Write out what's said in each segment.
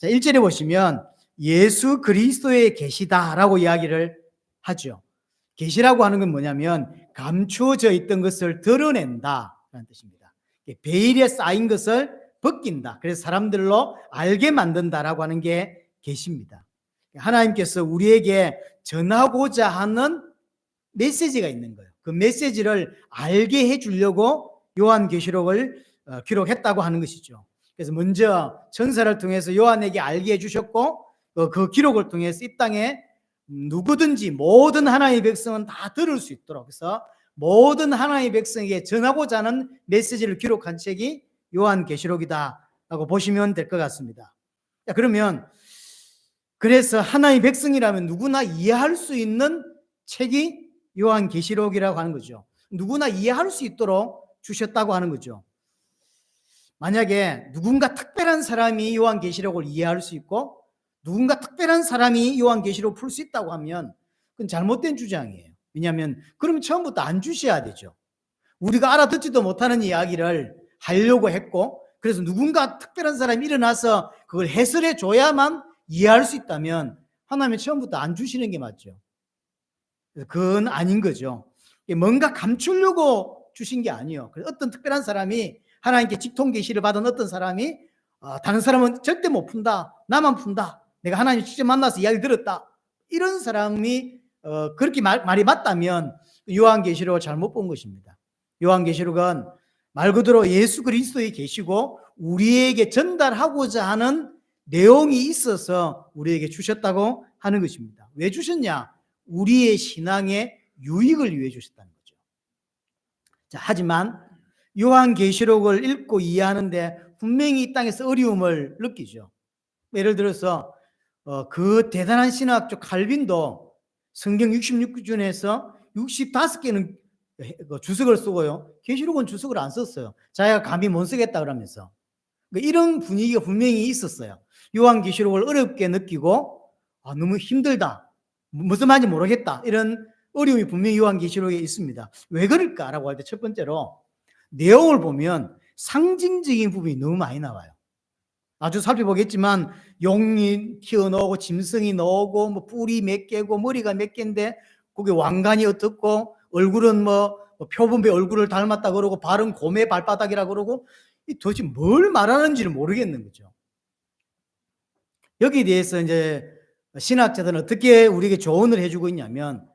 자, 1절에 보시면 예수 그리스도의 계시다라고 이야기를 하죠. 계시라고 하는 건 뭐냐면 감추어져 있던 것을 드러낸다라는 뜻입니다. 베일에 쌓인 것을 벗긴다. 그래서 사람들로 알게 만든다라고 하는 게 계시입니다. 하나님께서 우리에게 전하고자 하는 메시지가 있는 거예요. 그 메시지를 알게 해주려고 요한계시록을 기록했다고 하는 것이죠. 그래서 먼저 천사를 통해서 요한에게 알게 해주셨고 그 기록을 통해서 이 땅에 누구든지 모든 하나님의 백성은 다 들을 수 있도록, 그래서 모든 하나님의 백성에게 전하고자 하는 메시지를 기록한 책이 요한계시록이다라고 보시면 될 것 같습니다. 자, 그러면 그래서 하나님의 백성이라면 누구나 이해할 수 있는 책이 요한계시록이라고 하는 거죠. 누구나 이해할 수 있도록 주셨다고 하는 거죠. 만약에 누군가 특별한 사람이 요한계시록을 이해할 수 있고 누군가 특별한 사람이 요한계시록을 풀 수 있다고 하면 그건 잘못된 주장이에요. 왜냐하면 그러면 처음부터 안 주셔야 되죠. 우리가 알아듣지도 못하는 이야기를 하려고 했고, 그래서 누군가 특별한 사람이 일어나서 그걸 해설해 줘야만 이해할 수 있다면 하나님이 처음부터 안 주시는 게 맞죠. 그건 아닌 거죠. 뭔가 감추려고 주신 게 아니에요. 그래서 어떤 특별한 사람이, 하나님께 직통 계시를 받은 어떤 사람이 다른 사람은 절대 못 푼다, 나만 푼다, 내가 하나님 직접 만나서 이야기 들었다, 이런 사람이 그렇게 말이 맞다면 요한계시록을 잘못 본 것입니다. 요한계시록은 말 그대로 예수 그리스도에 계시고 우리에게 전달하고자 하는 내용이 있어서 우리에게 주셨다고 하는 것입니다. 왜 주셨냐? 우리의 신앙의 유익을 위해 주셨다는 거죠. 자, 하지만 요한계시록을 읽고 이해하는데 분명히 이 땅에서 어려움을 느끼죠. 예를 들어서 그 대단한 신학적 칼빈도 성경 66권에서 65개는 주석을 쓰고요, 계시록은 주석을 안 썼어요. 자기가 감히 못 쓰겠다 그러면서. 이런 분위기가 분명히 있었어요. 요한계시록을 어렵게 느끼고 너무 힘들다, 무슨 말인지 모르겠다, 이런 어려움이 분명히 요한계시록에 있습니다. 왜 그럴까라고 할 때 첫 번째로 내용을 보면 상징적인 부분이 너무 많이 나와요. 아주 살펴보겠지만 용이 튀어나오고 짐승이 나오고 뭐 뿔이 몇 개고 머리가 몇 개인데 그게 왕관이 어떻고 얼굴은 뭐 표범의 얼굴을 닮았다 그러고 발은 곰의 발바닥이라 그러고 도대체 뭘 말하는지를 모르겠는 거죠. 여기에 대해서 이제 신학자들은 어떻게 우리에게 조언을 해주고 있냐면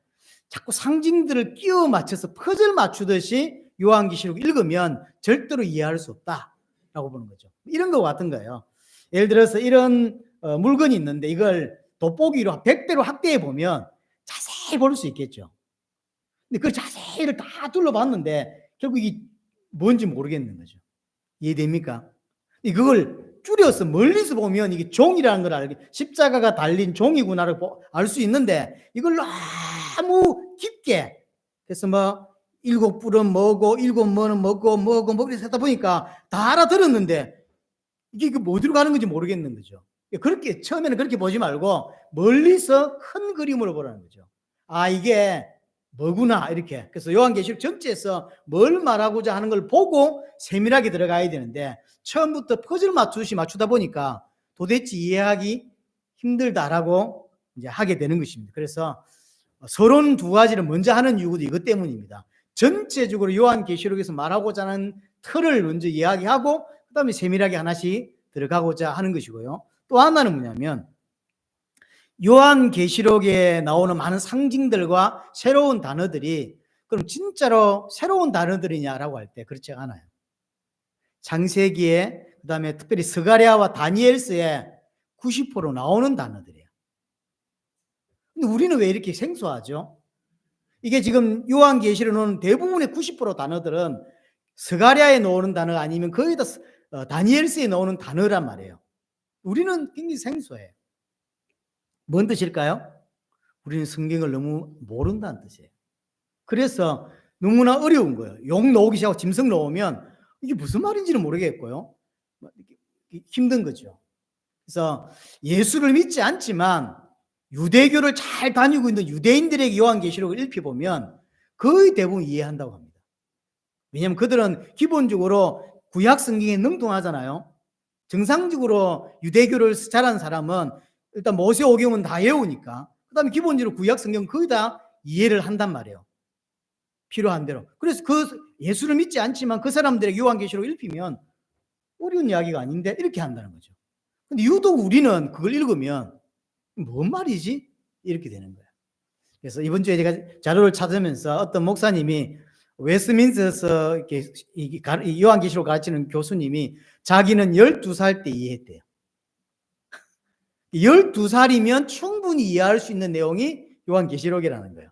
자꾸 상징들을 끼워 맞춰서 퍼즐 맞추듯이 요한계시록 읽으면 절대로 이해할 수 없다라고 보는 거죠. 이런 거 같은 거예요. 예를 들어서 이런 물건이 있는데 이걸 돋보기로 100배로 확대해 보면 자세히 볼 수 있겠죠. 근데 그 자세히를 다 둘러봤는데 결국 이게 뭔지 모르겠는 거죠. 이해됩니까? 그걸 줄여서 멀리서 보면 이게 종이라는 걸 알게, 십자가가 달린 종이구나를 알 수 있는데 이걸 너무 깊게, 그래서 뭐 7뿔은 뭐고 7뭐는 뭐고 이렇게 하다 보니까 다 알아들었는데 이게 뭐 어디로 가는 건지 모르겠는 거죠. 그렇게 처음에는 그렇게 보지 말고 멀리서 큰 그림으로 보라는 거죠. 이게 뭐구나, 이렇게. 그래서 요한계시록 전체에서 뭘 말하고자 하는 걸 보고 세밀하게 들어가야 되는데 처음부터 퍼즐 맞추다 보니까 도대체 이해하기 힘들다라고 이제 하게 되는 것입니다. 그래서 서론 두 가지를 먼저 하는 이유도 이것 때문입니다. 전체적으로 요한계시록에서 말하고자 하는 틀을 먼저 이야기하고 그다음에 세밀하게 하나씩 들어가고자 하는 것이고요. 또 하나는 뭐냐면 요한계시록에 나오는 많은 상징들과 새로운 단어들이 그럼 진짜로 새로운 단어들이냐라고 할 때 그렇지 않아요. 창세기에, 그다음에 특별히 스가랴와 다니엘서에 90% 나오는 단어들이에요. 근데 우리는 왜 이렇게 생소하죠? 이게 지금 요한계시록에 나오는 대부분의 90% 단어들은 스가랴에 나오는 단어 아니면 거의 다 다니엘서에 나오는 단어란 말이에요. 우리는 굉장히 생소해요. 뭔 뜻일까요? 우리는 성경을 너무 모른다는 뜻이에요. 그래서 너무나 어려운 거예요. 용 나오기 시작하고 짐승 나오면 이게 무슨 말인지는 모르겠고요. 힘든 거죠. 그래서 예수를 믿지 않지만 유대교를 잘 다니고 있는 유대인들에게 요한계시록을 읽혀보면 거의 대부분 이해한다고 합니다. 왜냐하면 그들은 기본적으로 구약 성경에 능통하잖아요. 정상적으로 유대교를 잘한 사람은 일단 모세오경은 다 외우니까 그다음에 기본적으로 구약 성경 거의 다 이해를 한단 말이에요. 필요한 대로. 그래서 그 예수를 믿지 않지만 그 사람들에게 요한계시록 읽히면 어려운 이야기가 아닌데 이렇게 한다는 거죠. 근데 유독 우리는 그걸 읽으면 뭔 말이지? 이렇게 되는 거예요. 그래서 이번 주에 제가 자료를 찾으면서 어떤 목사님이 웨스트민스터에서 이렇게 요한계시록 가르치는 교수님이 자기는 12살 때 이해했대요. 12살이면 충분히 이해할 수 있는 내용이 요한계시록이라는 거예요.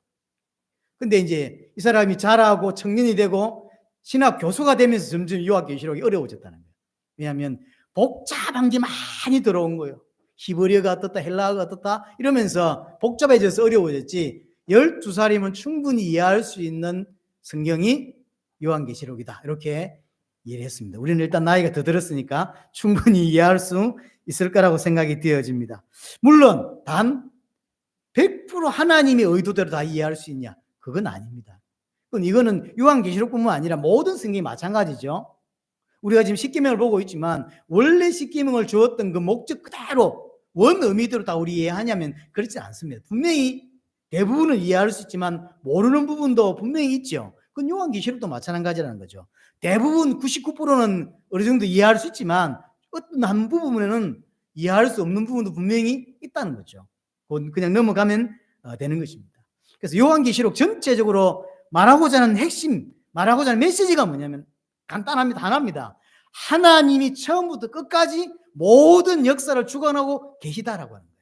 근데 이제 이 사람이 자라고 청년이 되고 신학 교수가 되면서 점점 요한계시록이 어려워졌다는 거예요. 왜냐하면 복잡한 게 많이 들어온 거예요. 히브리어가 어떻다, 헬라어가 어떻다 이러면서 복잡해져서 어려워졌지 12살이면 충분히 이해할 수 있는 성경이 요한계시록이다. 이렇게 이해를 했습니다. 우리는 일단 나이가 더 들었으니까 충분히 이해할 수 있을 거라고 생각이 되어집니다. 물론 단 100% 하나님의 의도대로 다 이해할 수 있냐? 그건 아닙니다. 이거는 요한계시록뿐만 아니라 모든 성경이 마찬가지죠. 우리가 지금 십계명을 보고 있지만 원래 십계명을 주었던 그 목적 그대로 원 의미대로 다 우리 이해하냐면 그렇지 않습니다. 분명히 대부분은 이해할 수 있지만 모르는 부분도 분명히 있죠. 그건 요한계시록도 마찬가지라는 거죠. 대부분 99%는 어느 정도 이해할 수 있지만 어떤 한 부분에는 이해할 수 없는 부분도 분명히 있다는 거죠. 그냥 넘어가면 되는 것입니다. 그래서 요한계시록 전체적으로 말하고자 하는 핵심, 말하고자 하는 메시지가 뭐냐면 간단합니다. 하나입니다. 하나님이 처음부터 끝까지 모든 역사를 주관하고 계시다라고 하는 거예요.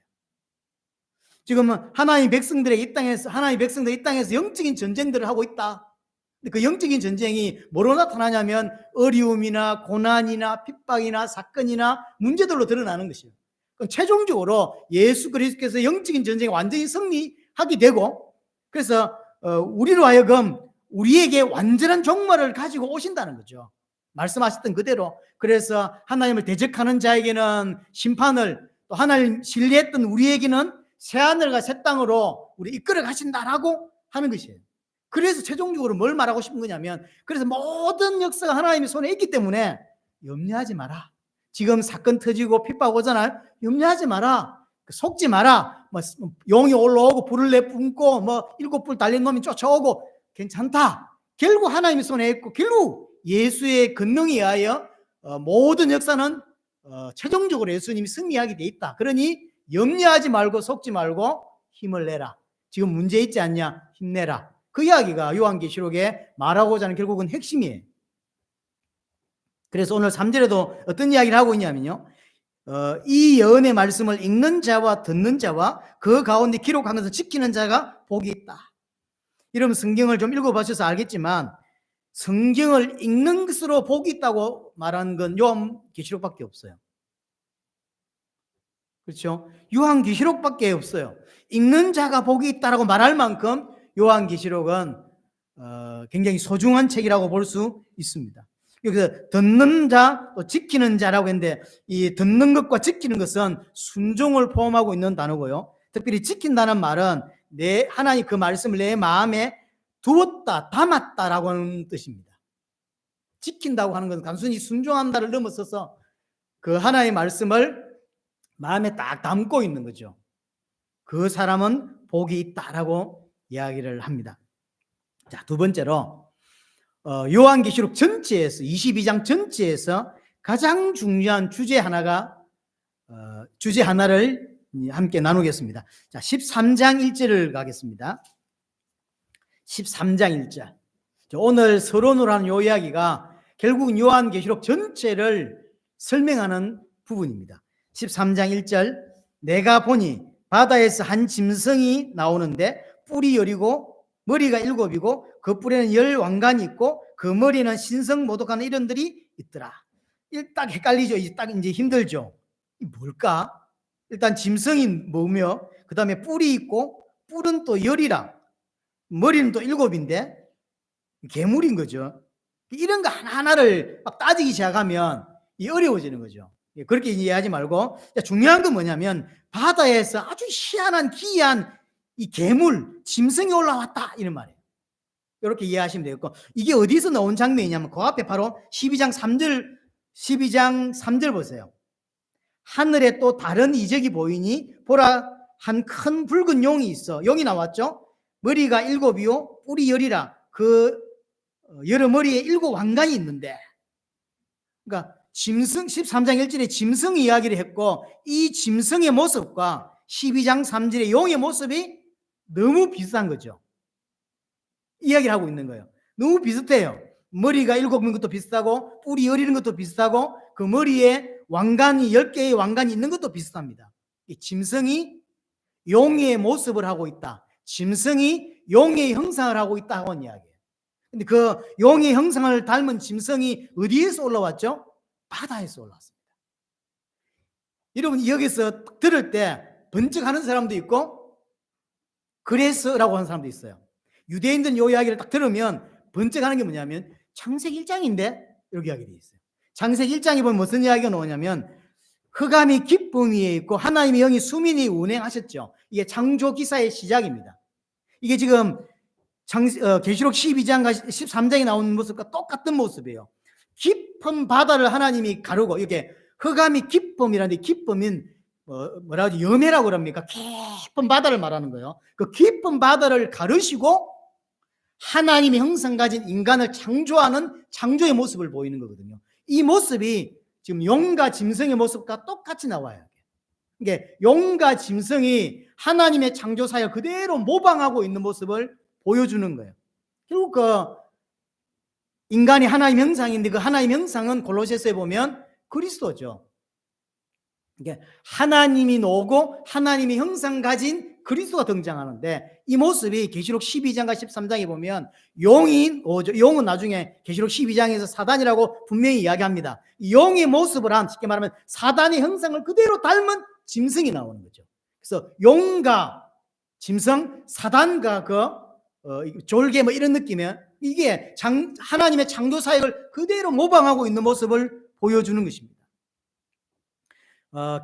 지금은 하나님 백성들이 이 땅에서 영적인 전쟁들을 하고 있다. 그 영적인 전쟁이 뭐로 나타나냐면 어려움이나 고난이나 핍박이나 사건이나 문제들로 드러나는 것이에요. 그럼 최종적으로 예수 그리스도께서 영적인 전쟁에 완전히 승리하게 되고 그래서 우리로 하여금 우리에게 완전한 종말을 가지고 오신다는 거죠. 말씀하셨던 그대로. 그래서 하나님을 대적하는 자에게는 심판을, 또 하나님 신뢰했던 우리에게는 새하늘과 새 땅으로 우리 이끌어 가신다라고 하는 것이에요. 그래서 최종적으로 뭘 말하고 싶은 거냐면 그래서 모든 역사가 하나님의 손에 있기 때문에 염려하지 마라. 지금 사건 터지고 핍박 오잖아요. 염려하지 마라. 속지 마라. 용이 올라오고 불을 내뿜고 7불 달린 놈이 쫓아오고 괜찮다. 결국 하나님의 손에 있고 결국 예수의 권능에 의하여 모든 역사는 최종적으로 예수님이 승리하게 돼 있다. 그러니 염려하지 말고 속지 말고 힘을 내라. 지금 문제 있지 않냐? 힘내라. 그 이야기가 요한계시록에 말하고자 하는 결국은 핵심이에요. 그래서 오늘 3절에도 어떤 이야기를 하고 있냐면요. 이 예언의 말씀을 읽는 자와 듣는 자와 그 가운데 기록한 것을 지키는 자가 복이 있다. 여러분 성경을 좀 읽어보셔서 알겠지만 성경을 읽는 것으로 복이 있다고 말하는 건 요한계시록밖에 없어요. 그렇죠? 요한계시록밖에 없어요. 읽는 자가 복이 있다라고 말할 만큼 요한계시록은 굉장히 소중한 책이라고 볼 수 있습니다. 그래서 듣는 자, 또 지키는 자라고 했는데 이 듣는 것과 지키는 것은 순종을 포함하고 있는 단어고요. 특별히 지킨다는 말은 하나님 그 말씀을 내 마음에 두었다, 담았다라고 하는 뜻입니다. 지킨다고 하는 것은 단순히 순종한다를 넘어서서 그 하나님의 말씀을 마음에 딱 담고 있는 거죠. 그 사람은 복이 있다라고 이야기를 합니다. 자, 두 번째로 요한계시록 전체에서 22장 전체에서 가장 중요한 주제 하나를 함께 나누겠습니다. 자, 13장 1절을 가겠습니다. 13장 1절. 오늘 서론으로 하는 요 이야기가 결국 요한계시록 전체를 설명하는 부분입니다. 13장 1절. 내가 보니 바다에서 한 짐승이 나오는데 뿔이 여리고 머리가 7이고 그 뿔에는 10왕관이 있고 그 머리는 신성 모독하는 이름들이 있더라. 딱 헷갈리죠. 딱 이제 힘들죠. 이 뭘까? 일단 짐승이 뭐며 그 다음에 뿔이 있고 뿔은 또 10이라 머리는 또 7인데 괴물인 거죠. 이런 거 하나하나를 막 따지기 시작하면 어려워지는 거죠. 그렇게 이해하지 말고 중요한 건 뭐냐면 바다에서 아주 희한한 기이한 이 괴물, 짐승이 올라왔다 이런 말이에요. 이렇게 이해하시면 되겠고 이게 어디서 나온 장면이냐면 그 앞에 바로 12장 3절 보세요. 하늘에 또 다른 이적이 보이니 보라, 한 큰 붉은 용이 있어. 용이 나왔죠. 머리가 7이요 뿔이 10이라. 그 여러 머리에 7 왕관이 있는데, 그러니까 짐승, 13장 1절에 짐승 이야기를 했고, 이 짐승의 모습과 12장 3절의 용의 모습이 너무 비슷한 거죠. 이야기를 하고 있는 거예요. 너무 비슷해요. 머리가 7인 것도 비슷하고, 뿔이 10인 것도 비슷하고, 그 머리에 왕관이 10개의 왕관이 있는 것도 비슷합니다. 이 짐승이 용의 모습을 하고 있다. 짐승이 용의 형상을 하고 있다 하는 이야기예요. 근데 그 용의 형상을 닮은 짐승이 어디에서 올라왔죠? 바다에서 올라왔습니다. 여러분, 여기서 들을 때 번쩍하는 사람도 있고 그래서라고 하는 사람도 있어요. 유대인들은 이 이야기를 딱 들으면 번쩍하는 게 뭐냐면 창세기 1장인데 이렇게 이야기 되어 있어요. 창세기 1장에 보면 무슨 이야기가 나오냐면 흑암이 기쁨 위에 있고 하나님의 영이 수민이 운행하셨죠. 이게 창조 기사의 시작입니다. 이게 지금 계시록 12장과 13장에 나오는 모습과 똑같은 모습이에요. 깊은 바다를 하나님이 가르고, 이렇게 흑암이 기쁨이라는데, 기쁨은 뭐라 하지? 염해라고 그럽니까? 깊은 바다를 말하는 거예요. 그 깊은 바다를 가르시고 하나님의 형상 가진 인간을 창조하는 창조의 모습을 보이는 거거든요. 이 모습이 지금 용과 짐승의 모습과 똑같이 나와요. 이게 용과 짐승이 하나님의 창조 사역을 그대로 모방하고 있는 모습을 보여주는 거예요. 결국 그 인간이 하나님 형상인데, 그 하나님 형상은 골로새서에 보면 그리스도죠. 이게 하나님이 나오고 하나님의 형상 가진 그리스도가 등장하는데, 이 모습이 계시록 12장과 13장에 보면 용은 나중에 계시록 12장에서 사단이라고 분명히 이야기합니다. 용의 모습을 한, 쉽게 말하면 사단의 형상을 그대로 닮은 짐승이 나오는 거죠. 그래서 용과 짐승, 사단과 졸개 뭐 이런 느낌이에요. 이게 하나님의 창조 사역을 그대로 모방하고 있는 모습을 보여주는 것입니다.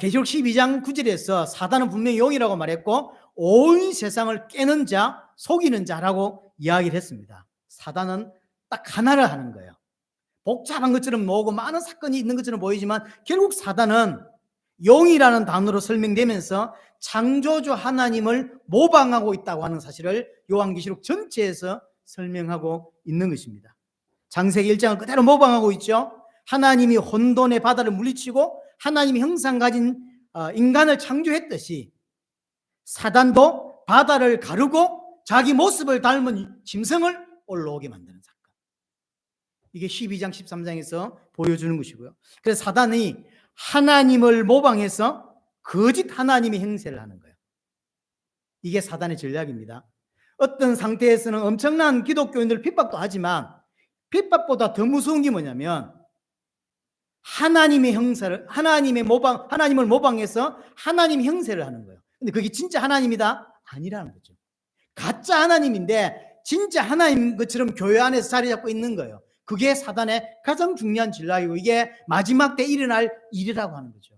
계시록 12장 9절에서 사단은 분명히 용이라고 말했고 온 세상을 깨는 자, 속이는 자라고 이야기를 했습니다. 사단은 딱 하나를 하는 거예요. 복잡한 것처럼 나오고 많은 사건이 있는 것처럼 보이지만 결국 사단은 용이라는 단어로 설명되면서 창조주 하나님을 모방하고 있다고 하는 사실을 요한계시록 전체에서 설명하고 있는 것입니다. 창세기 1장을 그대로 모방하고 있죠. 하나님이 혼돈의 바다를 물리치고 하나님의 형상 가진 인간을 창조했듯이 사단도 바다를 가르고 자기 모습을 닮은 짐승을 올라오게 만드는 사건. 이게 12장 13장에서 보여주는 것이고요. 그래서 사단이 하나님을 모방해서 거짓 하나님의 행세를 하는 거예요. 이게 사단의 전략입니다. 어떤 상태에서는 엄청난 기독교인들 핍박도 하지만 핍박보다 더 무서운 게 뭐냐면 하나님의 형사를, 하나님을 모방해서 하나님의 형세를 하는 거예요. 근데 그게 진짜 하나님이다? 아니라는 거죠. 가짜 하나님인데 진짜 하나님 것처럼 교회 안에서 자리 잡고 있는 거예요. 그게 사단의 가장 중요한 전략이고 이게 마지막 때 일어날 일이라고 하는 거죠.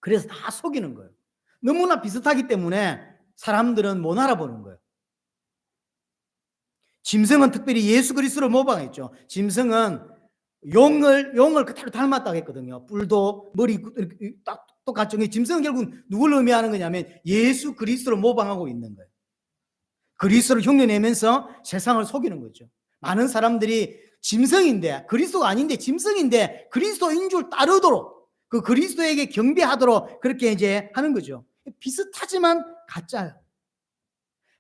그래서 다 속이는 거예요. 너무나 비슷하기 때문에 사람들은 못 알아보는 거예요. 짐승은 특별히 예수 그리스도를 모방했죠. 짐승은 용을 그대로 닮았다고 했거든요. 뿔도 머리 딱 똑같죠. 짐승은 결국 누굴 의미하는 거냐면 예수 그리스도를 모방하고 있는 거예요. 그리스도를 흉내내면서 세상을 속이는 거죠. 많은 사람들이 짐승인데 그리스도가 아닌데 짐승인데 그리스도인 줄 따르도록 그 그리스도에게 경배하도록 그렇게 이제 하는 거죠. 비슷하지만 가짜예요.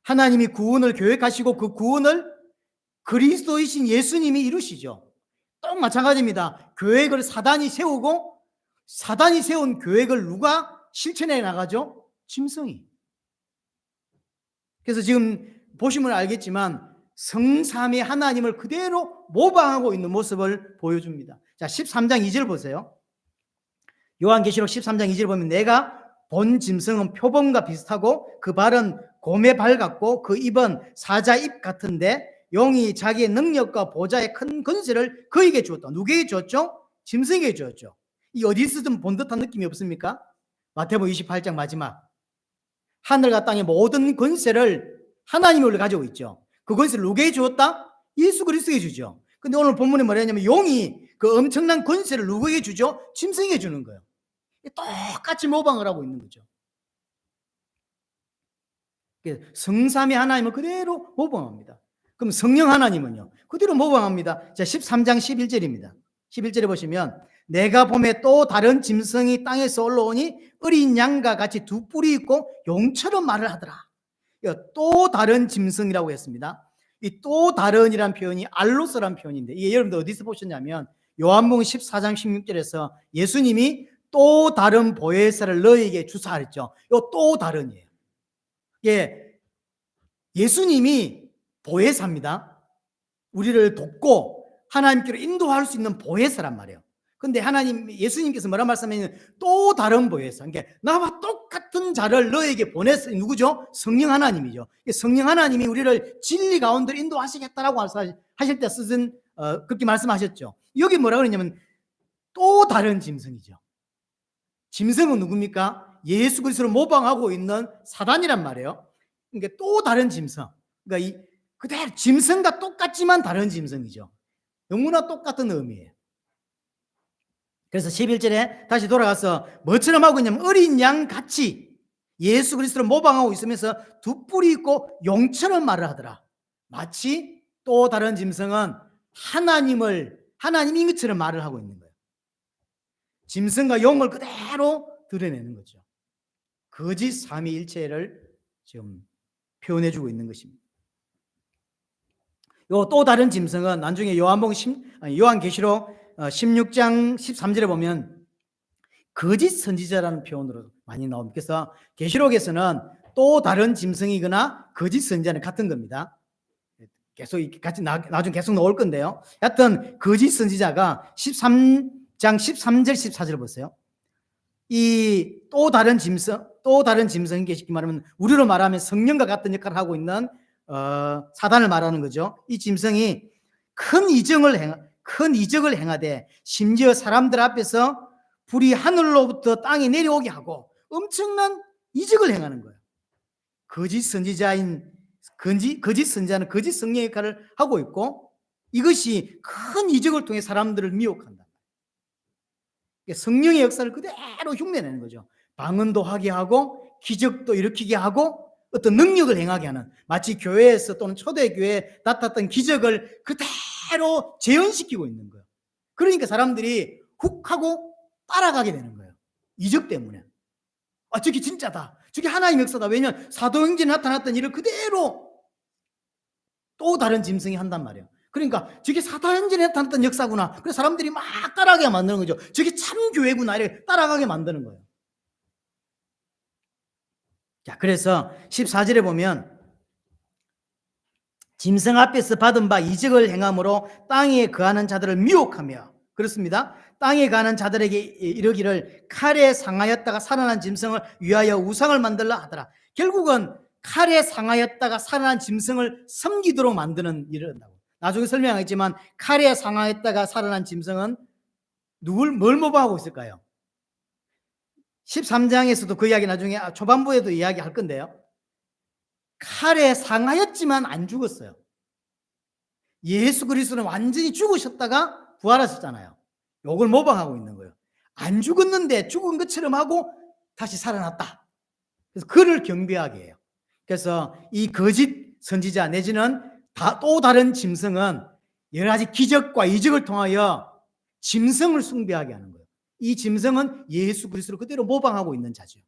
하나님이 구원을 계획하시고 그 구원을 그리스도이신 예수님이 이루시죠. 또 마찬가지입니다. 계획을 사단이 세우고 사단이 세운 계획을 누가 실천해 나가죠? 짐승이. 그래서 지금 보시면 알겠지만 성삼위 하나님을 그대로 모방하고 있는 모습을 보여줍니다. 자, 13장 2절 보세요. 요한계시록 13장 2절 보면 내가 본 짐승은 표범과 비슷하고 그 발은 곰의 발 같고 그 입은 사자 입 같은데 용이 자기의 능력과 보좌의 큰 권세를 그에게 주었다. 누구에게 주었죠? 짐승에게 주었죠. 이 어디서든 본 듯한 느낌이 없습니까? 마태복음 28장 마지막. 하늘과 땅의 모든 권세를 하나님이 가지고 있죠. 그 권세를 누구에게 주었다? 예수 그리스도에게 주죠. 근데 오늘 본문에 뭐라 했냐면 용이 그 엄청난 권세를 누구에게 주죠? 짐승에게 주는 거예요. 똑같이 모방을 하고 있는 거죠. 성삼위 하나님은 그대로 모방합니다. 그럼 성령 하나님은요? 그대로 모방합니다. 자, 13장 11절입니다. 11절에 보시면 내가 봄에 또 다른 짐승이 땅에서 올라오니 어린 양과 같이 두 뿔이 있고 용처럼 말을 하더라. 또 다른 짐승이라고 했습니다. 이 또 다른이란 표현이 알로스란 표현인데 이게 여러분들 어디서 보셨냐면 요한복음 14장 16절에서 예수님이 또 다른 보혜사를 너희에게 주사 그랬죠. 요 또 다른이에요. 예, 예수님이 보혜사입니다. 우리를 돕고 하나님께로 인도할 수 있는 보혜사란 말이에요. 근데 예수님께서 뭐라 말씀하냐면 또 다른 보혜사. 그러니까 나와 똑같은 자를 너에게 보냈어요. 누구죠? 성령 하나님이죠. 성령 하나님이 우리를 진리 가운데 인도하시겠다라고 하실 때 쓰신 그렇게 말씀하셨죠. 여기 뭐라 그러냐면 또 다른 짐승이죠. 짐승은 누굽니까? 예수 그리스도를 모방하고 있는 사단이란 말이에요. 그러니까 또 다른 짐승. 그러니까 그대로 짐승과 똑같지만 다른 짐승이죠. 너무나 똑같은 의미예요. 그래서 11절에 다시 돌아가서 뭐처럼 하고 있냐면 어린 양 같이 예수 그리스도를 모방하고 있으면서 두 뿔이 있고 용처럼 말을 하더라. 마치 또 다른 짐승은 하나님인 것처럼 말을 하고 있는 거예요. 짐승과 용을 그대로 드러내는 거죠. 거짓 삼위일체를 지금 표현해주고 있는 것입니다. 요 또 다른 짐승은 나중에 요한계시록 16장 13절에 보면 거짓 선지자라는 표현으로 많이 나옵니다. 그래서 계시록에서는 또 다른 짐승이거나 거짓 선지자는 같은 겁니다. 계속 같이 나중에 계속 나올 건데요. 하여튼 거짓 선지자가 13장 13절 14절 보세요. 이 또 다른 짐승이 계시기 말하면 우리로 말하면 성령과 같은 역할을 하고 있는 사단을 말하는 거죠. 이 짐승이 큰 이적을 행하되 심지어 사람들 앞에서 불이 하늘로부터 땅에 내려오게 하고 엄청난 이적을 행하는 거예요. 거짓 선지자는 거짓 성령 역할을 하고 있고 이것이 큰 이적을 통해 사람들을 미혹한다. 성령의 역사를 그대로 흉내내는 거죠. 방언도 하게 하고 기적도 일으키게 하고 어떤 능력을 행하게 하는, 마치 교회에서 또는 초대교회에 나타났던 기적을 그대로 재현시키고 있는 거예요. 그러니까 사람들이 훅 하고 따라가게 되는 거예요. 이적 때문에. 저게 진짜다. 저게 하나님 역사다. 왜냐하면 사도행전에 나타났던 일을 그대로 또 다른 짐승이 한단 말이에요. 그러니까 저게 사도행전에 나타났던 역사구나. 그래서 사람들이 막 따라가게 만드는 거죠. 저게 참 교회구나. 이렇게 따라가게 만드는 거예요. 자, 그래서 14절에 보면 짐승 앞에서 받은 바 이적을 행함으로 땅에 거하는 자들을 미혹하며, 그렇습니다. 땅에 거하는 자들에게 이르기를 칼에 상하였다가 살아난 짐승을 위하여 우상을 만들라 하더라. 결국은 칼에 상하였다가 살아난 짐승을 섬기도록 만드는 일을 한다고. 나중에 설명하겠지만 칼에 상하였다가 살아난 짐승은 뭘 모방하고 있을까요? 13장에서도 그 이야기 나중에 초반부에도 이야기할 건데요. 칼에 상하였지만 안 죽었어요. 예수 그리스도는 완전히 죽으셨다가 부활하셨잖아요. 이걸 모방하고 있는 거예요. 안 죽었는데 죽은 것처럼 하고 다시 살아났다. 그래서 그를 경배하게 해요. 그래서 이 거짓 선지자 내지는 또 다른 짐승은 여러 가지 기적과 이적을 통하여 짐승을 숭배하게 하는 거예요. 이 짐승은 예수 그리스도를 그대로 모방하고 있는 자죠.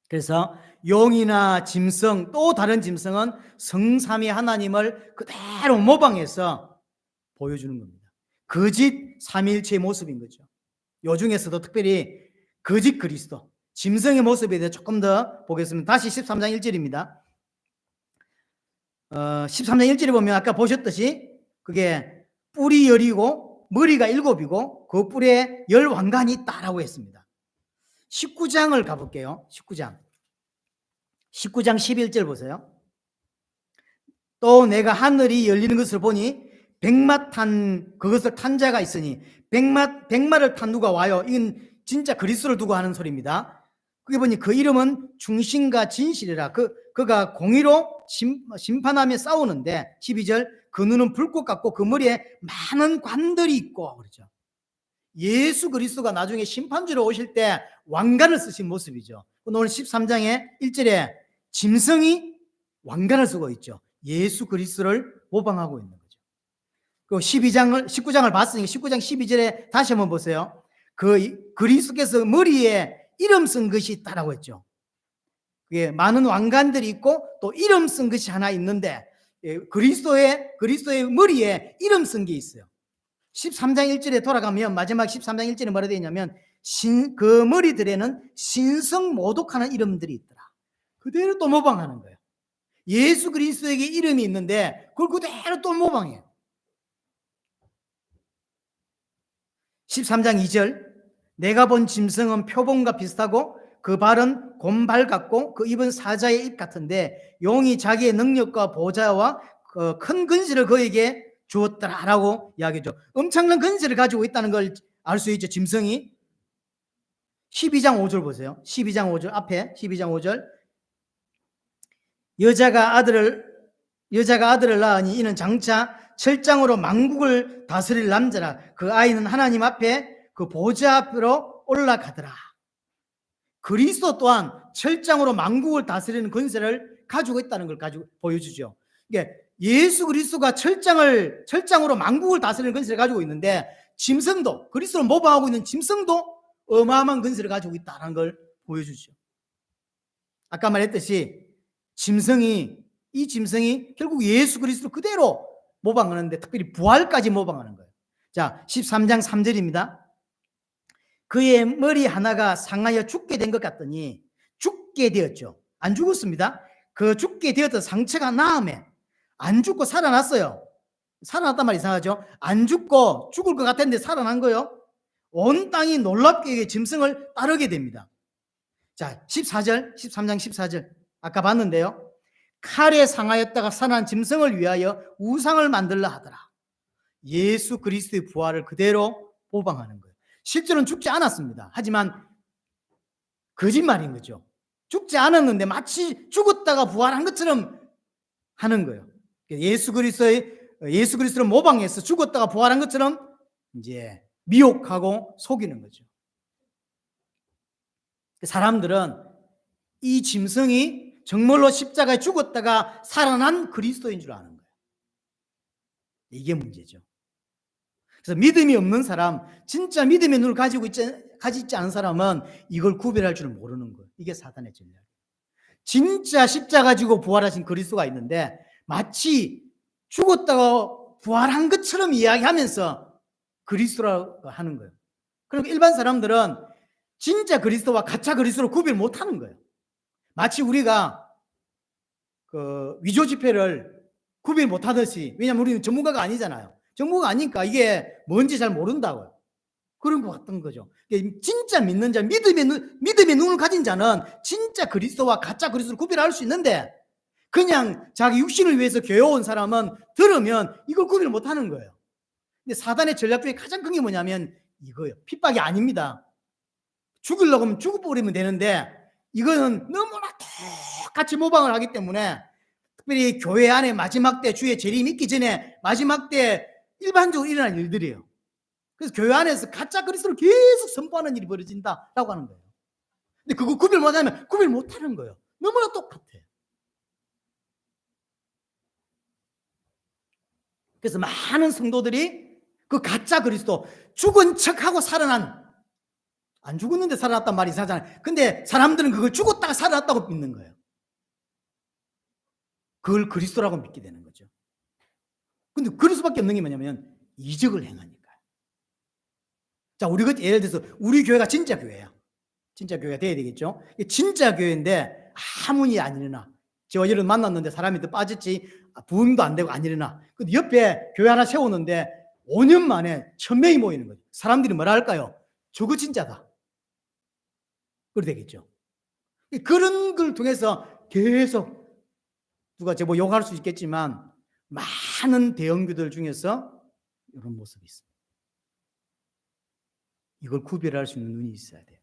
그래서 용이나 짐승, 또 다른 짐승은 성삼위 하나님을 그대로 모방해서 보여주는 겁니다. 거짓 삼위일체의 모습인 거죠. 요 중에서도 특별히 거짓 그리스도, 짐승의 모습에 대해 조금 더 보겠습니다. 다시 13장 1절입니다. 13장 1절에 보면 아까 보셨듯이 그게 뿔이 10이고 머리가 7이고 그 뿔에 10왕관이 있다라고 했습니다. 19장을 가볼게요. 19장 11절 보세요. 또 내가 하늘이 열리는 것을 보니 백마 그것을 탄 자가 있으니 백마를 탄 누가 와요. 이건 진짜 그리스도를 두고 하는 소리입니다. 그게 보니 그 이름은 중심과 진실이라. 그가 공의로 심판하며 싸우는데 12절 그 눈은 불꽃 같고 그 머리에 많은 관들이 있고 그렇죠. 예수 그리스도가 나중에 심판주로 오실 때 왕관을 쓰신 모습이죠. 오늘 13장의 1절에 짐승이 왕관을 쓰고 있죠. 예수 그리스도를 모방하고 있는 거죠. 그 19장을 봤으니까 19장 12절에 다시 한번 보세요. 그 그리스도께서 머리에 이름 쓴 것이 있다라고 했죠. 그게 많은 왕관들이 있고 또 이름 쓴 것이 하나 있는데 그리스도의 머리에 이름 쓴 게 있어요. 13장 1절에 돌아가면 마지막 13장 1절에 뭐라 되어 있냐면 그 머리들에는 신성모독하는 이름들이 있더라. 그대로 또 모방하는 거예요. 예수 그리스도에게 이름이 있는데 그걸 그대로 또 모방해요. 13장 2절 내가 본 짐승은 표범과 비슷하고 그 발은 곰발 같고 그 입은 사자의 입 같은데 용이 자기의 능력과 보좌와 큰 근시를 그에게 주었더라라고 이야기죠. 엄청난 근시를 가지고 있다는 걸 알 수 있죠. 짐승이. 12장 5절 보세요. 12장 5절 앞에 12장 5절 여자가 아들을 낳으니 이는 장차 철장으로 만국을 다스릴 남자라. 그 아이는 하나님 앞에 그 보좌 앞으로 올라가더라. 그리스도 또한 철장으로 만국을 다스리는 권세를 가지고 있다는 걸 가지고 보여주죠. 이게 예수 그리스도가 철장으로 만국을 다스리는 권세를 가지고 있는데 짐승도 그리스도를 모방하고 있는 짐승도 어마어마한 권세를 가지고 있다는 걸 보여주죠. 아까 말했듯이 이 짐승이 결국 예수 그리스도 그대로 모방하는데 특별히 부활까지 모방하는 거예요. 자, 13장 3절입니다. 그의 머리 하나가 상하여 죽게 된 것 같더니 죽게 되었죠. 안 죽었습니다. 그 죽게 되었던 상처가 나음에 안 죽고 살아났어요. 살아났단 말이 이상하죠. 안 죽고 죽을 것 같았는데 살아난 거예요. 온 땅이 놀랍게 짐승을 따르게 됩니다. 자, 13장 14절 아까 봤는데요. 칼에 상하였다가 살아난 짐승을 위하여 우상을 만들라 하더라. 예수 그리스도의 부활을 그대로 모방하는 거예요. 실제로는 죽지 않았습니다. 하지만 거짓말인 거죠. 죽지 않았는데 마치 죽었다가 부활한 것처럼 하는 거예요. 예수 그리스도를 모방해서 죽었다가 부활한 것처럼 이제 미혹하고 속이는 거죠. 사람들은 이 짐승이 정말로 십자가에 죽었다가 살아난 그리스도인 줄 아는 거예요. 이게 문제죠. 그래서 믿음이 없는 사람, 진짜 믿음의 눈을 가지고 있지 않은 사람은 이걸 구별할 줄 모르는 거예요. 이게 사단의 전략이에요. 진짜 십자가 지고 부활하신 그리스도가 있는데 마치 죽었다가 부활한 것처럼 이야기하면서 그리스도라고 하는 거예요. 그리고 일반 사람들은 진짜 그리스도와 가짜 그리스도를 구별 못하는 거예요. 마치 우리가 그 위조 지폐를 구별 못하듯이, 왜냐하면 우리는 전문가가 아니잖아요. 전문가가 아니니까 이게 뭔지 잘 모른다고요. 그런 것 같은 거죠. 진짜 믿는 자, 믿음의 눈을 가진 자는 진짜 그리스도와 가짜 그리스도를 구별할 수 있는데 그냥 자기 육신을 위해서 교회 온 사람은 들으면 이걸 구별 못하는 거예요. 근데 사단의 전략 중에 가장 큰 게 뭐냐면 이거예요. 핍박이 아닙니다. 죽으려고 하면 죽어버리면 되는데 이거는 너무나 똑같이 모방을 하기 때문에 특별히 교회 안에 마지막 때 주의 재림 있기 전에 마지막 때 일반적으로 일어날 일들이에요. 그래서 교회 안에서 가짜 그리스도를 계속 선포하는 일이 벌어진다라고 하는 거예요. 근데 그거 구별 못하면 구별 못하는 거예요. 너무나 똑같아요. 그래서 많은 성도들이 그 가짜 그리스도 죽은 척하고 안 죽었는데 살아났단 말이 이상하잖아요. 근데 사람들은 그걸 죽었다가 살아났다고 믿는 거예요. 그걸 그리스도라고 믿게 되는 거죠. 근데 그럴 수밖에 없는 게 뭐냐면 이적을 행하니까요. 자, 우리가 예를 들어서 우리 교회가 진짜 교회야. 진짜 교회가 돼야 되겠죠. 진짜 교회인데 아무 일이 안 일어나. 저와 여러분 만났는데 사람이 더 빠졌지 부흥도 안 되고 안 일어나. 근데 옆에 교회 하나 세우는데 5년 만에 1000명이 모이는 거죠. 사람들이 뭐라 할까요? 저거 진짜다. 그렇게 되겠죠. 그런 걸 통해서 계속 누가 뭐 욕할 수 있겠지만 많은 대형교들 중에서 이런 모습이 있습니다. 이걸 구별할 수 있는 눈이 있어야 돼요.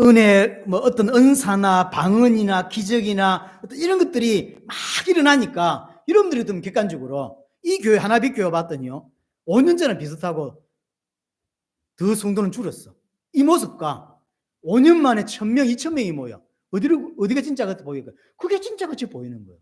은혜, 어떤 은사나 방언이나 기적이나 어떤 이런 것들이 막 일어나니까 여러분들이 좀 객관적으로 이 교회 하나빛 교회 봤더니요. 5년 전에 비슷하고 더 성도는 줄었어. 이 모습과 5년 만에 1,000명, 2,000명이 모여. 어디가 진짜 같아 보일까? 그게 진짜 같이 보이는 거예요.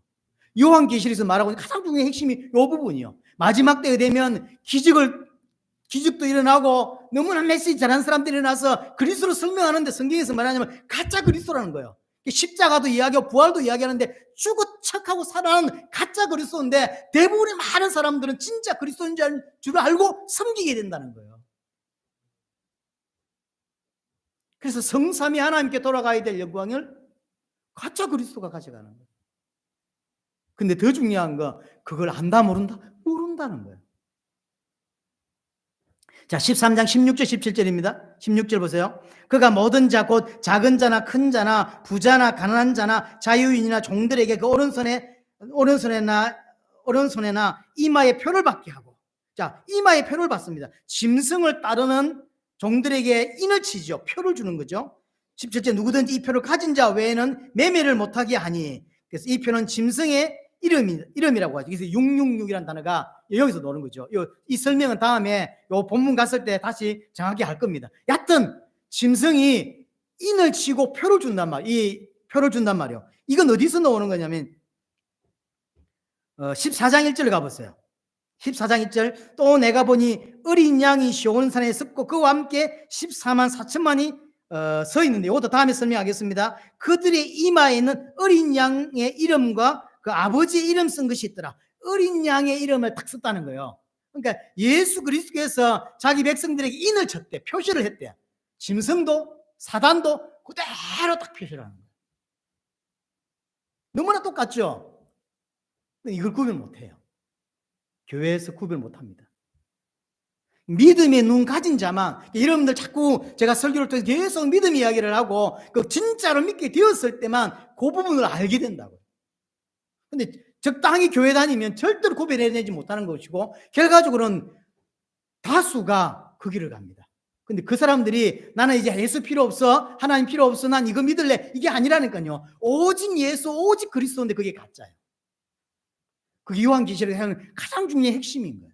요한계시록에서 말하고 있는 가장 중요한 핵심이 이 부분이요. 마지막 때가 되면 기적도 일어나고 너무나 메시지 잘하는 사람들이 일어나서 그리스도로 설명하는데 성경에서 말하자면 가짜 그리스도라는 거예요. 십자가도 이야기하고 부활도 이야기하는데 죽어 척하고 살아나는 가짜 그리스도인데 대부분의 많은 사람들은 진짜 그리스도인 줄 알고 섬기게 된다는 거예요. 그래서 성삼위 하나님께 돌아가야 될 영광을 가짜 그리스도가 가져가는 거예요. 근데 더 중요한 거 그걸 안다 모른다? 모른다는 거예요. 자, 13장 16절 17절입니다. 16절 보세요. 그가 모든 자 곧 작은 자나 큰 자나 부자나 가난한 자나 자유인이나 종들에게 그 오른손에나 이마에 표를 받게 하고, 자, 이마에 표를 받습니다. 짐승을 따르는 종들에게 인을 치죠. 표를 주는 거죠. 17절 누구든지 이 표를 가진 자 외에는 매매를 못하게 하니, 그래서 이 표는 짐승의 이름이라고 하죠. 그래서 666이라는 단어가 여기서 나오는 거죠. 이 설명은 다음에 요 본문 갔을 때 다시 정확히 할 겁니다. 여하튼 짐승이 인을 치고 표를 준단 말이에요. 이건 어디서 나오는 거냐면 14장 1절을 가보세요. 14장 1절 또 내가 보니 어린 양이 시온산에 섰고 그와 함께 14만 4천만이 서 있는데 이것도 다음에 설명하겠습니다. 그들의 이마에 있는 어린 양의 이름과 그 아버지의 이름 쓴 것이 있더라. 어린 양의 이름을 딱 썼다는 거예요. 그러니까 예수 그리스도께서 자기 백성들에게 인을 쳤대. 표시를 했대. 짐승도 사단도 그대로 딱 표시를 하는 거예요. 너무나 똑같죠? 이걸 구별 못해요. 교회에서 구별 못합니다. 믿음의 눈 가진 자만, 여러분들 자꾸 제가 설교를 통해서 계속 믿음 이야기를 하고 그 진짜로 믿게 되었을 때만 그 부분을 알게 된다고요. 근데 적당히 교회 다니면 절대로 구별해내지 못하는 것이고 결과적으로는 다수가 그 길을 갑니다. 근데 그 사람들이 나는 이제 예수 필요 없어, 하나님 필요 없어, 난 이거 믿을래, 이게 아니라니까요. 오직 예수, 오직 그리스도인데 그게 가짜예요. 그게 요한계시록에 하는 가장 중요한 핵심인 거예요.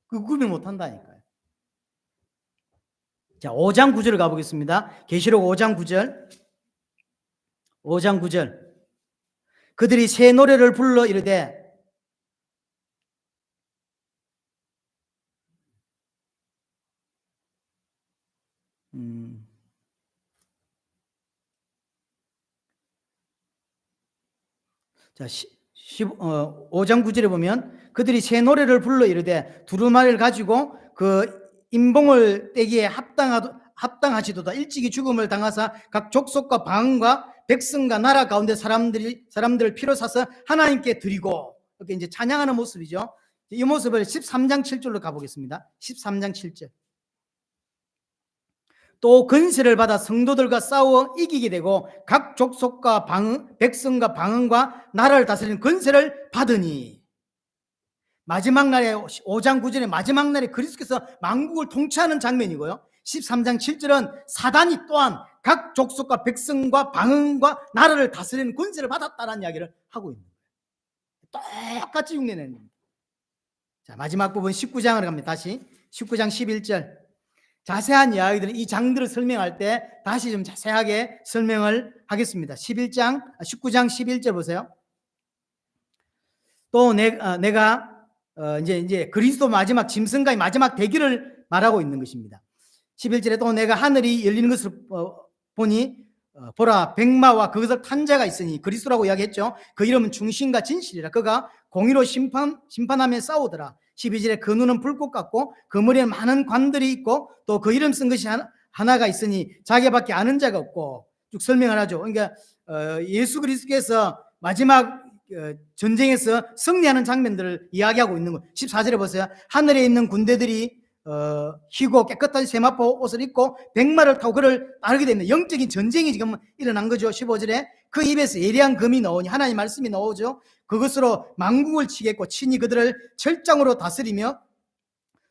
그 구별 못한다니까요. 자, 5장 9절을 가보겠습니다. 계시록 5장 9절. 5장 9절. 그들이 새 노래를 불러 이르되 자, 5장 9절에 보면 그들이 새 노래를 불러 이르되 두루마리를 가지고 그 인봉을 떼기에 합당하시도다. 일찍이 죽음을 당하사 각 족속과 방언과 백성과 나라 가운데 사람들을 피로 사서 하나님께 드리고, 이렇게 이제 찬양하는 모습이죠. 이 모습을 13장 7절로 가보겠습니다. 13장 7절. 또 권세를 받아 성도들과 싸워 이기게 되고 각 족속과 백성과 방언과 나라를 다스리는 권세를 받으니, 마지막 날에 5장 9절에 마지막 날에 그리스도께서 만국을 통치하는 장면이고요. 13장 7절은 사단이 또한 각 족속과 백성과 방언과 나라를 다스리는 권세를 받았다는 이야기를 하고 있는 거예요. 똑같이 흉내내는 겁니다. 자, 마지막 부분 19장으로 갑니다. 다시 19장 11절. 자세한 이야기들은 이 장들을 설명할 때 다시 좀 자세하게 설명을 하겠습니다. 19장 11절 보세요. 또 내가 이제 그리스도 마지막 짐승과의 마지막 대결을 말하고 있는 것입니다. 11절에 또 내가 하늘이 열리는 것을 보니 보라 백마와 그것을 탄 자가 있으니, 그리스도라고 이야기했죠. 그 이름은 중심과 진실이라. 그가 공의로 심판하며 싸우더라. 12절에 그 눈은 불꽃 같고 그 머리에 많은 관들이 있고 또 그 이름 쓴 것이 하나가 있으니 자기밖에 아는 자가 없고, 쭉 설명을 하죠. 그러니까 예수 그리스도께서 마지막 전쟁에서 승리하는 장면들을 이야기하고 있는 거예요. 14절에 보세요. 하늘에 있는 군대들이 희고 깨끗한 세마포 옷을 입고 백마를 타고 그를 따르게 됩니다. 영적인 전쟁이 지금 일어난 거죠. 15절에 그 입에서 예리한 금이 나오니, 하나님 말씀이 나오죠. 그것으로 만국을 치겠고 친히 그들을 철장으로 다스리며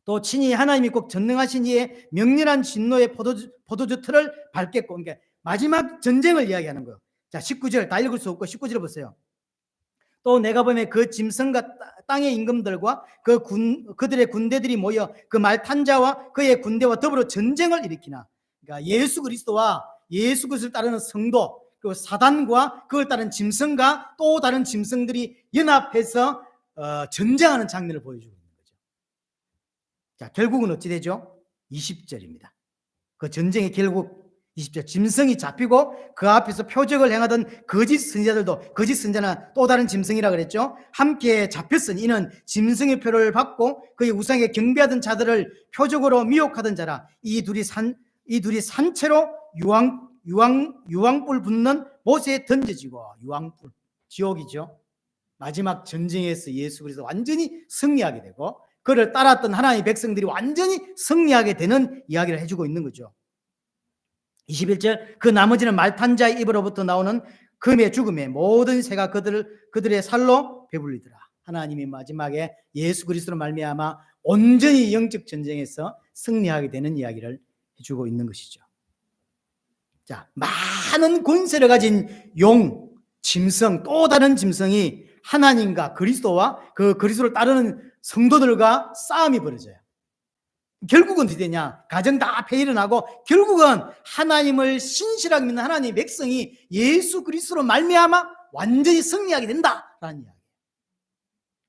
또 친히 하나님이 꼭 전능하신 이의 명렬한 진노의 포도주 틀을 밟겠고, 그러니까 마지막 전쟁을 이야기하는 거예요. 자, 19절 다 읽을 수 없고 19절 보세요. 또 내가 보면 그 짐승과 땅의 임금들과 그들의 군대들이 모여 그 말 탄 자와 그의 군대와 더불어 전쟁을 일으키나. 그러니까 예수 그리스도와 예수 그리스도를 따르는 성도, 그 사단과 그걸 따른 짐승과 또 다른 짐승들이 연합해서 전쟁하는 장면을 보여주고 있는 거죠. 자, 결국은 어찌 되죠? 20절입니다. 그 전쟁의 결국 20절, 짐승이 잡히고 그 앞에서 표적을 행하던 거짓 선지자들도, 거짓 선지자나 또 다른 짐승이라 그랬죠. 함께 잡혔으니 이는 짐승의 표를 받고 그의 우상에 경배하던 자들을 표적으로 미혹하던 자라. 이 둘이 산채로 유황불 붙는 못에 던져지고. 유황불, 지옥이죠. 마지막 전쟁에서 예수 그리스도 완전히 승리하게 되고 그를 따랐던 하나님의 백성들이 완전히 승리하게 되는 이야기를 해주고 있는 거죠. 21절, 그 나머지는 말탄 자의 입으로부터 나오는 금의 죽음에 모든 새가 그들의 살로 배불리더라. 하나님이 마지막에 예수 그리스도로 말미암아 온전히 영적 전쟁에서 승리하게 되는 이야기를 해주고 있는 것이죠. 자, 많은 권세를 가진 용, 짐승, 또 다른 짐승이 하나님과 그리스도와 그 그리스도를 따르는 성도들과 싸움이 벌어져요. 결국은 어떻게 되냐? 가정 다 폐일어나고 결국은 하나님을 신실하게 믿는 하나님의 백성이 예수 그리스도로 말미암아 완전히 승리하게 된다라는 이야기.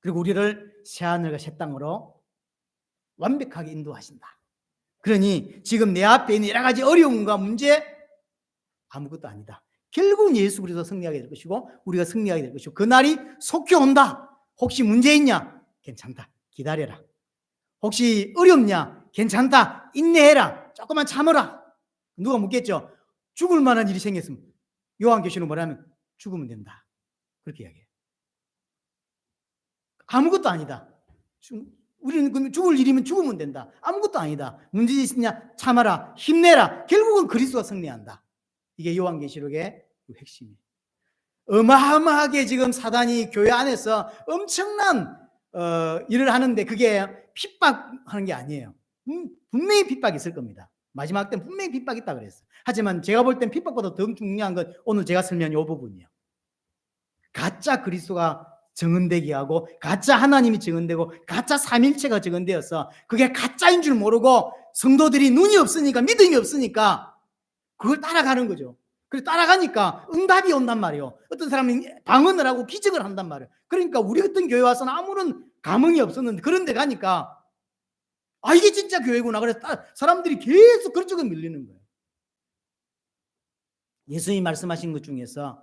그리고 우리를 새하늘과 새 땅으로 완벽하게 인도하신다. 그러니 지금 내 앞에 있는 여러 가지 어려움과 문제 아무것도 아니다. 결국은 예수 그리스도 승리하게 될 것이고 우리가 승리하게 될 것이고 그날이 속히 온다. 혹시 문제 있냐? 괜찮다. 기다려라. 혹시 어렵냐? 괜찮다. 인내해라. 조금만 참아라. 누가 묻겠죠? 죽을 만한 일이 생겼으면 요한계시록 뭐라면 죽으면 된다. 그렇게 이야기해요. 아무것도 아니다. 우리는 죽을 일이면 죽으면 된다. 아무것도 아니다. 문제 있으냐? 참아라. 힘내라. 결국은 그리스도가 승리한다. 이게 요한계시록의 핵심이에요. 어마어마하게 지금 사단이 교회 안에서 엄청난 일을 하는데 그게 핍박하는 게 아니에요. 분명히 핍박이 있을 겁니다. 마지막 때는 분명히 핍박이 있다 그랬어요. 하지만 제가 볼 땐 핍박보다 더 중요한 건 오늘 제가 설명한 이 부분이에요. 가짜 그리스도가 증언되게 하고 가짜 하나님이 증언되고 가짜 삼일체가 증언되어서 그게 가짜인 줄 모르고 성도들이 눈이 없으니까 믿음이 없으니까 그걸 따라가는 거죠. 그래서 따라가니까 응답이 온단 말이에요. 어떤 사람이 방언을 하고 기적을 한단 말이에요. 그러니까 우리 같은 교회 와서는 아무런 감흥이 없었는데 그런 데 가니까 아 이게 진짜 교회구나. 그래서 사람들이 계속 그쪽에 밀리는 거예요. 예수님이 말씀하신 것 중에서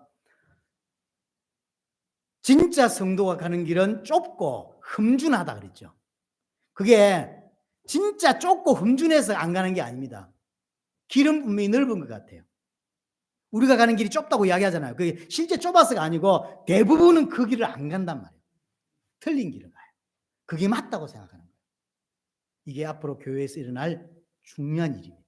진짜 성도가 가는 길은 좁고 흠준하다 그랬죠. 그게 진짜 좁고 흠준해서 안 가는 게 아닙니다. 길은 분명히 넓은 것 같아요. 우리가 가는 길이 좁다고 이야기하잖아요. 그게 실제 좁아서가 아니고 대부분은 그 길을 안 간단 말이에요. 틀린 길을 가요. 그게 맞다고 생각하는 거예요. 이게 앞으로 교회에서 일어날 중요한 일입니다.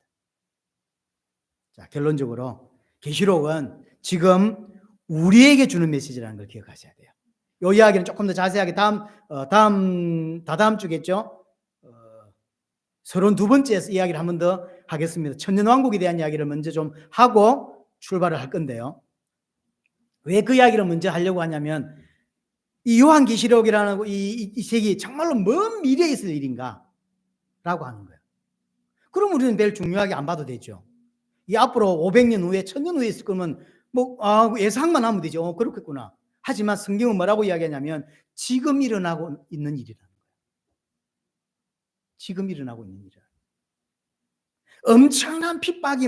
자, 결론적으로 계시록은 지금 우리에게 주는 메시지라는 걸 기억하셔야 돼요. 이 이야기는 조금 더 자세하게 다다음 주겠죠. 32번째 이야기를 한 번 더 하겠습니다. 천년왕국에 대한 이야기를 먼저 좀 하고 출발을 할 건데요. 왜 그 이야기를 먼저 하려고 하냐면 이 요한계시록이라는 이 책이 정말로 먼 미래에 있을 일인가 라고 하는 거예요. 그럼 우리는 별 중요하게 안 봐도 되죠. 이 앞으로 500년 후에 1000년 후에 있을 거면 뭐 예상만 하면 되죠. 그렇겠구나. 하지만 성경은 뭐라고 이야기하냐면 지금 일어나고 있는 일이라는 거예요. 지금 일어나고 있는 일이라. 엄청난 핍박이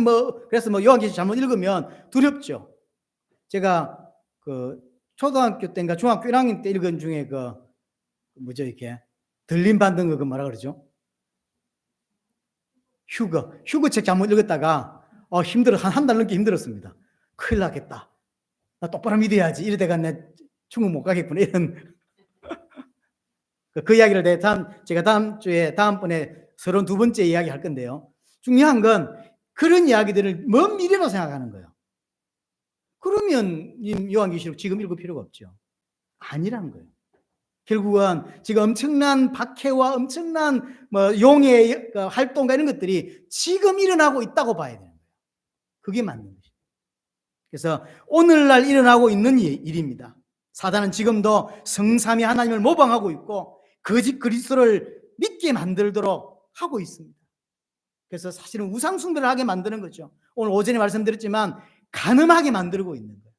그래서 요한계시록 잘못 읽으면 두렵죠. 제가 초등학교 때인가 중학교 1학년 때 읽은 중에 이렇게 들림 받는 거 뭐라 그러죠? 휴거 책 잘못 읽었다가 힘들어 한 달 넘게 힘들었습니다. 큰일 나겠다. 나 똑바로 믿어야지. 이러다가 내 중국 못 가겠구나. 이런 그 이야기를 제가 다음번에 32번째 이야기 할 건데요. 중요한 건 그런 이야기들을 먼 미래로 생각하는 거예요. 그러면 요한계시록 지금 읽을 필요가 없죠. 아니라는 거예요. 결국은 지금 엄청난 박해와 엄청난 용의 활동과 이런 것들이 지금 일어나고 있다고 봐야 되는 거예요. 그게 맞는 것이죠. 그래서 오늘날 일어나고 있는 일입니다. 사단은 지금도 성삼위 하나님을 모방하고 있고 거짓 그리스도를 믿게 만들도록 하고 있습니다. 그래서 사실은 우상 숭배를 하게 만드는 거죠. 오늘 오전에 말씀드렸지만 간음하게 만들고 있는 거예요.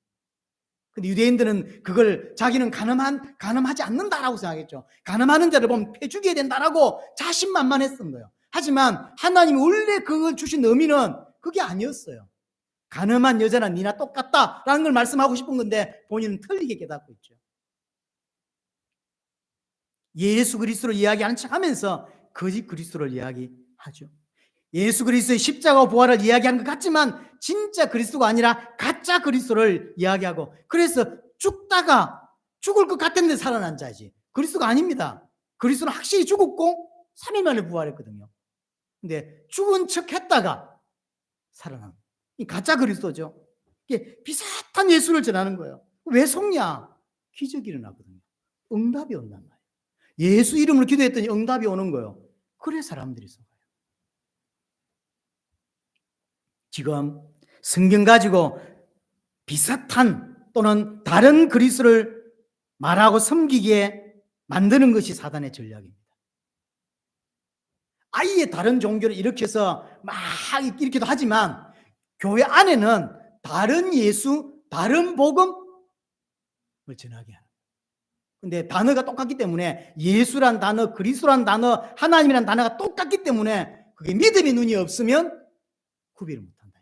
근데 유대인들은 그걸 자기는 간음하지 않는다라고 생각했죠. 간음하는 자를 보면 패 죽여야 된다라고 자신만만했던 거예요. 하지만 하나님이 원래 그걸 주신 의미는 그게 아니었어요. 간음한 여자는 니나 똑같다라는 걸 말씀하고 싶은 건데 본인은 틀리게 깨닫고 있죠. 예수 그리스도를 이야기하는 척하면서 거짓 그리스도를 이야기하죠. 예수 그리스도의 십자가와 부활을 이야기하는 것 같지만 진짜 그리스도가 아니라 가짜 그리스도를 이야기하고, 그래서 죽다가 죽을 것 같았는데 살아난 자지 그리스도가 아닙니다. 그리스도는 확실히 죽었고 3일 만에 부활했거든요. 근데 죽은 척 했다가 살아난 이 가짜 그리스도죠. 이게 비슷한 예수를 전하는 거예요. 왜 속냐? 기적이 일어나거든요. 응답이 온단 말이에요. 예수 이름으로 기도했더니 응답이 오는 거예요. 그래 사람들이 속아요. 지금 성경 가지고 비슷한 또는 다른 그리스도를 말하고 섬기게 만드는 것이 사단의 전략입니다. 아예 다른 종교를 일으켜서 막 이렇게도 하지만 교회 안에는 다른 예수, 다른 복음을 전하게 하는. 근데 단어가 똑같기 때문에 예수란 단어, 그리스도란 단어, 하나님이란 단어가 똑같기 때문에 그게 믿음의 눈이 없으면 구별을 못한다.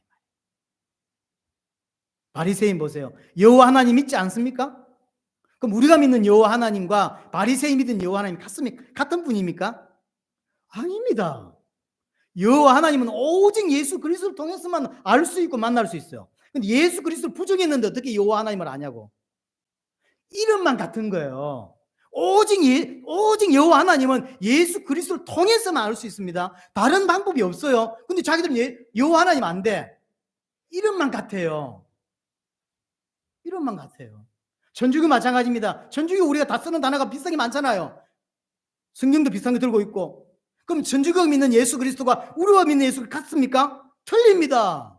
바리새인 보세요. 여호와 하나님 믿지 않습니까? 그럼 우리가 믿는 여호와 하나님과 바리새인 믿는 여호와 하나님 같은 분입니까? 아닙니다. 여호와 하나님은 오직 예수 그리스도를 통해서만 알 수 있고 만날 수 있어요. 근데 예수 그리스도를 부정했는데 어떻게 여호와 하나님을 아냐고. 이름만 같은 거예요. 오직 여호와 하나님은 예수 그리스도를 통해서만 알 수 있습니다. 다른 방법이 없어요. 근데 자기들은 여호와 하나님 안 돼. 이름만 같아요. 이름만 같아요. 천주교 마찬가지입니다. 천주교 우리가 다 쓰는 단어가 비슷하게 많잖아요. 성경도 비슷한 거 들고 있고. 그럼 천주교가 믿는 예수 그리스도가 우리가 믿는 예수가 같습니까? 틀립니다.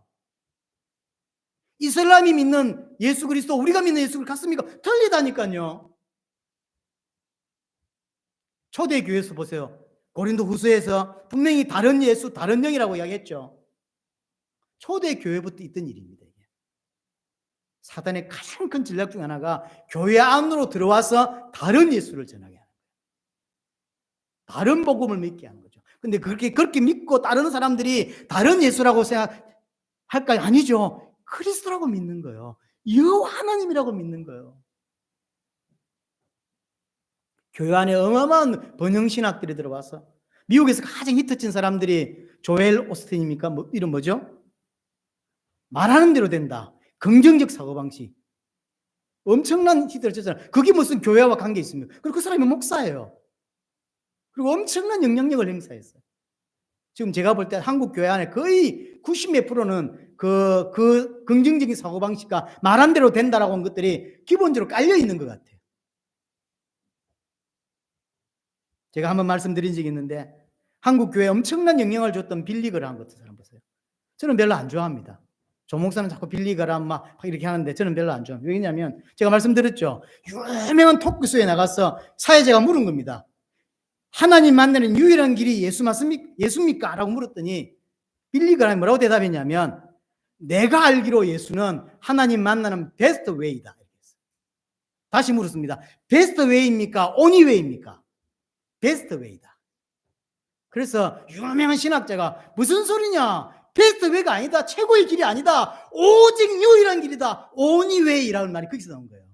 이슬람이 믿는 예수 그리스도 우리가 믿는 예수가 같습니까? 틀리다니까요. 초대교회에서 보세요. 고린도 후서에서 분명히 다른 예수, 다른 영이라고 이야기했죠. 초대교회부터 있던 일입니다. 사단의 가장 큰 전략 중 하나가 교회 안으로 들어와서 다른 예수를 전하게 하는 거예요. 다른 복음을 믿게 하는 거죠. 근데 그렇게 믿고 따르는 사람들이 다른 예수라고 생각할까요? 아니죠. 그리스도라고 믿는 거예요. 여호와 하나님이라고 믿는 거예요. 교회 안에 어마어마한 번영신학들이 들어와서 미국에서 가장 히트친 사람들이 조엘 오스틴입니까? 이름 뭐죠? 말하는 대로 된다. 긍정적 사고방식. 엄청난 히트를 쳤잖아요. 그게 무슨 교회와 관계 있습니까? 그리고 그 사람이 목사예요. 그리고 엄청난 영향력을 행사했어요. 지금 제가 볼 때 한국 교회 안에 거의 90몇 프로는 그 긍정적인 사고방식과 말한 대로 된다라고 한 것들이 기본적으로 깔려 있는 것 같아요. 제가 한번 말씀드린 적이 있는데 한국 교회에 엄청난 영향을 줬던 빌리 그라함 같은 사람 보세요. 저는 별로 안 좋아합니다. 조 목사는 자꾸 빌리 그라함 막 이렇게 하는데 저는 별로 안 좋아합니다. 왜냐하면 제가 말씀드렸죠. 유명한 토크쇼에 나가서 사회자가 물은 겁니다. 하나님 만나는 유일한 길이 예수입니까? 라고 물었더니 빌리 그라함이 뭐라고 대답했냐면 내가 알기로 예수는 하나님 만나는 베스트 웨이다. 다시 물었습니다. 베스트 웨이입니까? 오니 웨이입니까? 베스트 웨이다. 그래서 유명한 신학자가 무슨 소리냐? 베스트 웨이가 아니다. 최고의 길이 아니다. 오직 유일한 길이다. 오니 웨이라는 말이 거기서 나온 거예요.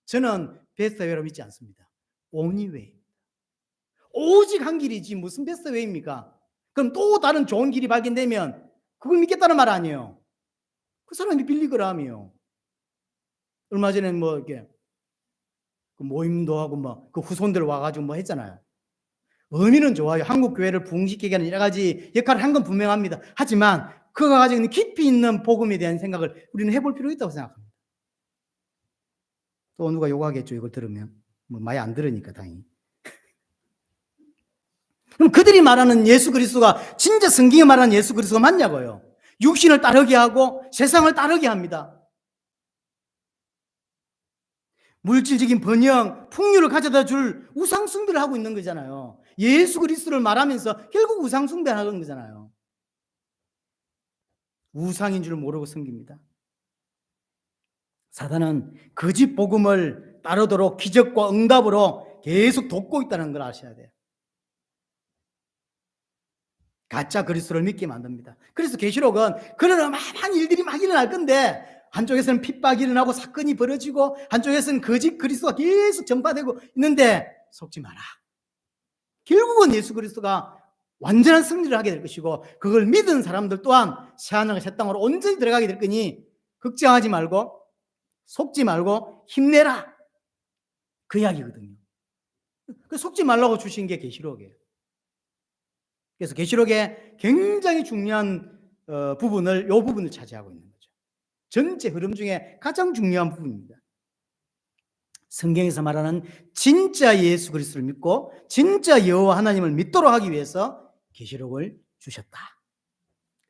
저는 베스트 웨이라고 믿지 않습니다. 오니 웨이. 오직 한 길이지 무슨 베스트 웨이입니까? 그럼 또 다른 좋은 길이 발견되면 그걸 믿겠다는 말 아니에요. 그 사람이 빌리 그라함이에요. 얼마 전에 뭐 이렇게 그 모임도 하고 그 후손들 와가지고 뭐 했잖아요. 의미는 좋아요. 한국 교회를 부흥시키게 하는 여러 가지 역할을 한 건 분명합니다. 하지만 그가 가지고 있는 깊이 있는 복음에 대한 생각을 우리는 해볼 필요가 있다고 생각합니다. 또 누가 욕하겠죠. 이걸 들으면 뭐 많이 안 들으니까 다행히. 그럼 그들이 말하는 예수 그리스도가 진짜 성경에 말하는 예수 그리스도가 맞냐고요. 육신을 따르게 하고 세상을 따르게 합니다. 물질적인 번영, 풍요를 가져다 줄 우상 숭배를 하고 있는 거잖아요. 예수 그리스도를 말하면서 결국 우상 숭배하는 거잖아요. 우상인 줄 모르고 섬깁니다. 사단은 거짓 복음을 따르도록 기적과 응답으로 계속 돕고 있다는 걸 아셔야 돼요. 가짜 그리스도를 믿게 만듭니다. 그래서 계시록은 그런 어마어마한 일들이 막 일어날 건데 한쪽에서는 핍박이 일어나고 사건이 벌어지고 한쪽에서는 거짓 그리스도가 계속 전파되고 있는데 속지 마라. 결국은 예수 그리스도가 완전한 승리를 하게 될 것이고 그걸 믿은 사람들 또한 새하늘과 새 땅으로 온전히 들어가게 될 거니 걱정하지 말고 속지 말고 힘내라. 그 이야기거든요. 그 속지 말라고 주신 게 계시록이에요. 그래서 계시록의 굉장히 중요한 부분을 이 부분을 차지하고 있는 거죠. 전체 흐름 중에 가장 중요한 부분입니다. 성경에서 말하는 진짜 예수 그리스도를 믿고 진짜 여호와 하나님을 믿도록 하기 위해서 계시록을 주셨다.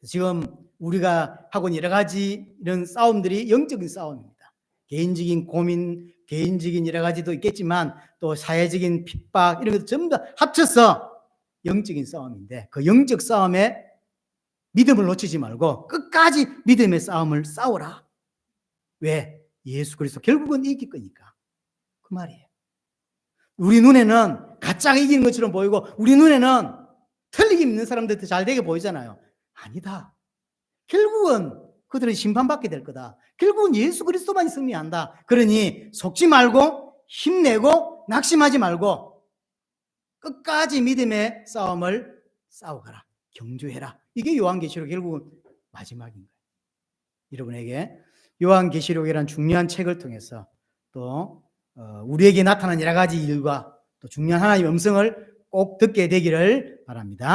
지금 우리가 하고 있는 여러 가지 이런 싸움들이 영적인 싸움입니다. 개인적인 고민, 개인적인 여러 가지도 있겠지만 또 사회적인 핍박 이런 것도 전부 다 합쳐서 영적인 싸움인데 그 영적 싸움에 믿음을 놓치지 말고 끝까지 믿음의 싸움을 싸우라. 왜? 예수 그리스도 결국은 이길 거니까. 그 말이에요. 우리 눈에는 가짜가 이기는 것처럼 보이고 우리 눈에는 틀리게 믿는 사람들한테 잘 되게 보이잖아요. 아니다. 결국은 그들은 심판받게 될 거다. 결국은 예수 그리스도만이 승리한다. 그러니 속지 말고 힘내고 낙심하지 말고 끝까지 믿음의 싸움을 싸워가라. 경주해라. 이게 요한계시록 결국은 마지막인 거예요. 여러분에게 요한계시록이라는 중요한 책을 통해서 또 우리에게 나타난 여러 가지 일과 또 중요한 하나님의 음성을 꼭 듣게 되기를 바랍니다.